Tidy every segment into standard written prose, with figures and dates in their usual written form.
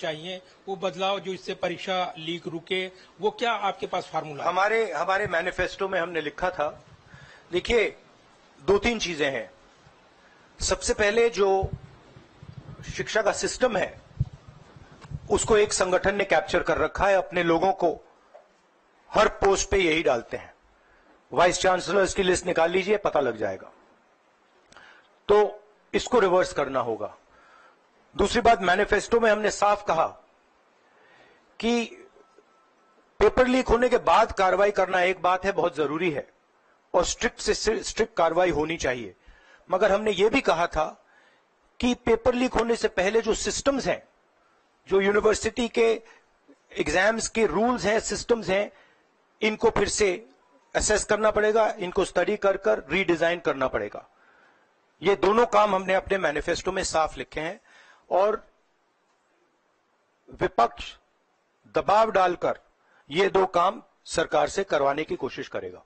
चाहिए वो बदलाव जो इससे परीक्षा लीक रुके, वो क्या आपके पास फार्मूला है? हमारे मैनिफेस्टो में हमने लिखा था, देखिए 2-3 चीजें हैं। सबसे पहले जो शिक्षा का सिस्टम है उसको एक संगठन ने कैप्चर कर रखा है, अपने लोगों को हर पोस्ट पे यही डालते हैं। वाइस चांसलर्स की लिस्ट निकाल लीजिए, पता लग जाएगा। तो इसको रिवर्स करना होगा। दूसरी बात, मैनिफेस्टो में हमने साफ कहा कि पेपर लीक होने के बाद कार्रवाई करना एक बात है, बहुत जरूरी है, और स्ट्रिक्ट से स्ट्रिक्ट कार्रवाई होनी चाहिए। मगर हमने यह भी कहा था कि पेपर लीक होने से पहले जो सिस्टम्स हैं, जो यूनिवर्सिटी के एग्जाम्स के रूल्स हैं, सिस्टम्स हैं, इनको फिर से असेस करना पड़ेगा, इनको स्टडी कर कर रीडिजाइन करना पड़ेगा। ये दोनों काम हमने अपने मैनिफेस्टो में साफ लिखे हैं, और विपक्ष दबाव डालकर ये दो काम सरकार से करवाने की कोशिश करेगा।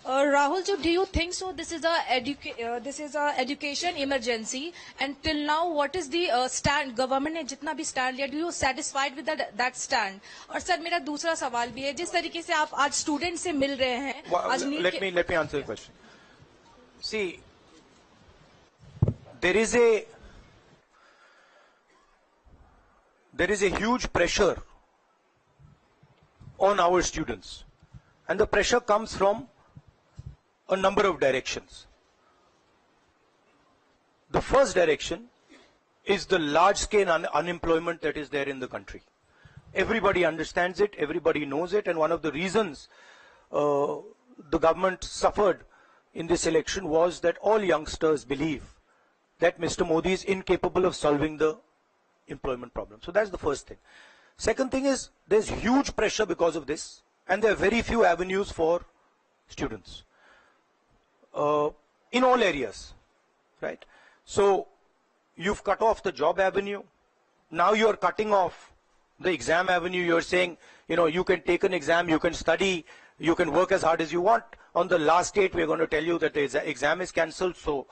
Rahul, do you think so? This is a education emergency, and till now, what is the stand? Government ने जितना भी stand लिया, do you satisfied with that stand? और सर मेरा दूसरा सवाल भी है, जिस तरीके से आप आज स्टूडेंट से मिल रहे हैं, let me answer the question. See, there is a huge pressure on our students, and the pressure comes from a number of directions. The first direction is the large scale unemployment that is there in the country. Everybody understands it, everybody knows it, and one of the reasons the government suffered in this election was that all youngsters believe that Mr. Modi is incapable of solving the employment problem. So that's the first thing. Second thing is, there's huge pressure because of this, and there are very few avenues for students in all areas, right? So you've cut off the job avenue. Now you're cutting off the exam avenue. You're saying, you can take an exam, you can study, you can work as hard as you want. On the last date, we're going to tell you that the exam is cancelled. So,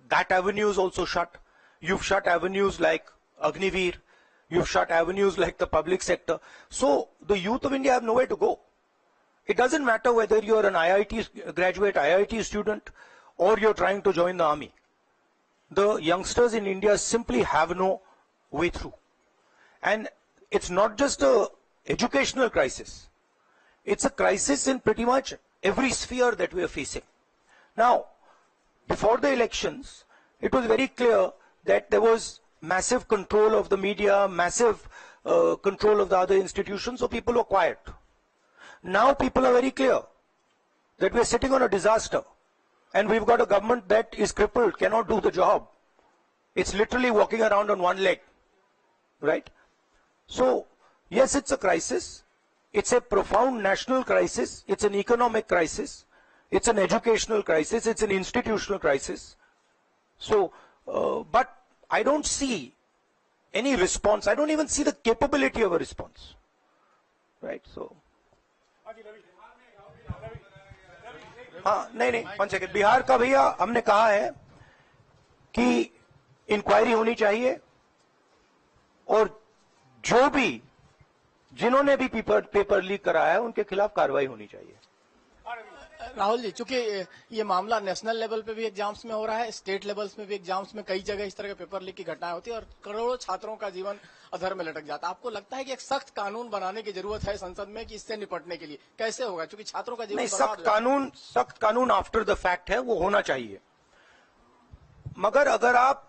that avenue is also shut. You've shut avenues like Agniveer. You've shut avenues like the public sector. So the youth of India have nowhere to go. It doesn't matter whether you're an IIT graduate, IIT student, or you're trying to join the army. The youngsters in India simply have no way through. And it's not just an educational crisis. It's a crisis in pretty much every sphere that we are facing. Now, before the elections, it was very clear that there was massive control of the media, massive control of the other institutions, so people were quiet. Now people are very clear that we're sitting on a disaster, and we've got a government that is crippled, cannot do the job. It's literally walking around on one leg, right? So, yes, it's a crisis. It's a profound national crisis. It's an economic crisis. It's an educational crisis. It's an institutional crisis. So, but I don't see any response. I don't even see the capability of a response, right? So, हाँ, नहीं, 1 second. Bihar का भैया हमने कहा है कि inquiry होनी चाहिए, और जिन्होंने भी पेपर लीक कराया है उनके खिलाफ कार्रवाई होनी चाहिए। राहुल जी, चूंकि ये मामला नेशनल लेवल पे भी एग्जाम्स में हो रहा है, स्टेट लेवल्स में भी एग्जाम्स में कई जगह इस तरह के पेपर लीक की घटनाएं होती है और करोड़ों छात्रों का जीवन अधर में लटक जाता है। आपको लगता है कि एक सख्त कानून बनाने की जरूरत है संसद में, कि इससे निपटने के लिए कैसे होगा? क्योंकि छात्रों का जीवन सख्त कानून आफ्टर द फैक्ट है, वो होना चाहिए। मगर अगर आप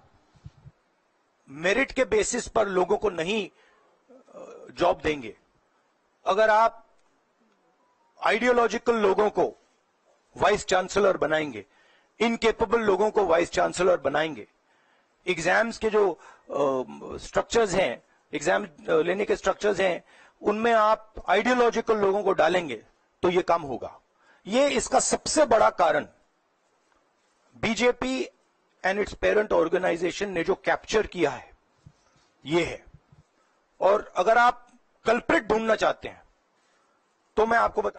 मेरिट के बेसिस पर लोगों को नहीं जॉब देंगे, अगर आप आइडियोलॉजिकल लोगों को वाइस चांसलर बनाएंगे, इनकेपेबल लोगों को वाइस चांसलर बनाएंगे, एग्जाम्स के जो स्ट्रक्चर्स हैं, एग्जाम लेने के स्ट्रक्चर्स हैं, उनमें आप आइडियोलॉजिकल लोगों को डालेंगे तो ये काम होगा। ये इसका सबसे बड़ा कारण BJP and its parent organisation ने जो कैप्चर किया है, ये है। और अगर आप कल्प्रिट ढूंढना चाहते हैं तो मैं आपको बता